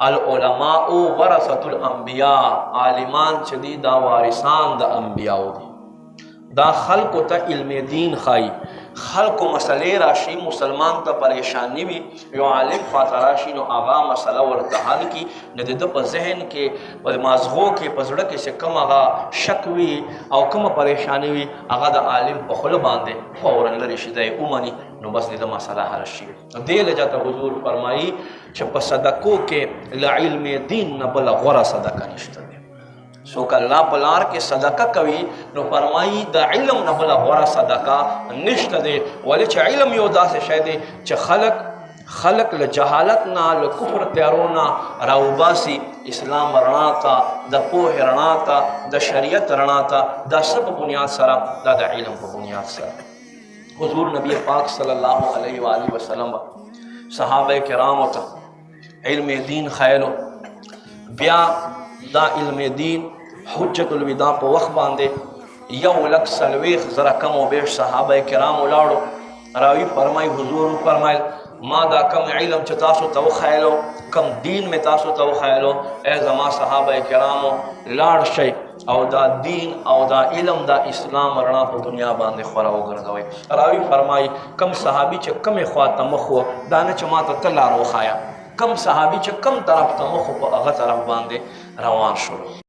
العلماء ورثة الانبیاء، عالمان چې دي دا وارثان د انبیاء دي. دا خلقو ته علم دین خای، خلقو مسئلے راشی، مسلمان ته پریشانی وي، یو عالم خواته راشي نو هغه مسله ورته حل کی، نو د ده په ذهن کې په مازغو کې په زړه کې چې کوم هغه شک وي او کومه پریشانی وي هغه د عالم په خوله باندې فورا لرې شي، دی ومني، نو بس د ده مسله حل شي. دې لجه ته حضور فرمایي چې په صدقو کې له علم دین نه بله غوره صدقه نشته. څوک الله په لار کې صدقه کوي نو فرمایي د علم نه بله غوره صدقه نشته دی، ولې چې علم یو داسې شی دی چې خلق له جهالت نه، له کفر تیارو نه راوباسي، اسلام رڼا ته، د پوهې رڼا ته، د شریعت رڼا ته، دا څه په بنیاد سره؟ دا د علم په بنیاد سره. حضور نبی پاک صلی الله علیه و آله وسلم صحابه کرامو ته علم دین خیلو، بیا دا علم دین حجت الوداع په وخت باندې 1,40,000 کم و بیش صحابه کرام ولاړو. راوی فرمای حضور فرمایل ما دا کم علم چې تاسو ته وخیلو، کم دین میں تاسو ته وخیلو، ای زما صحابه کرامو لاړ شئ او دا دین او دا علم دا اسلام رڼا په دنیا باندې خورا وګرځوئ. راوی فرمای کم صحابي چې کمې خوا ته مخ و دا نه چې ما ته ته لار وښایه، کم صحابي چې کم طرف ته مخ و په هغه طرف باندې روان شو.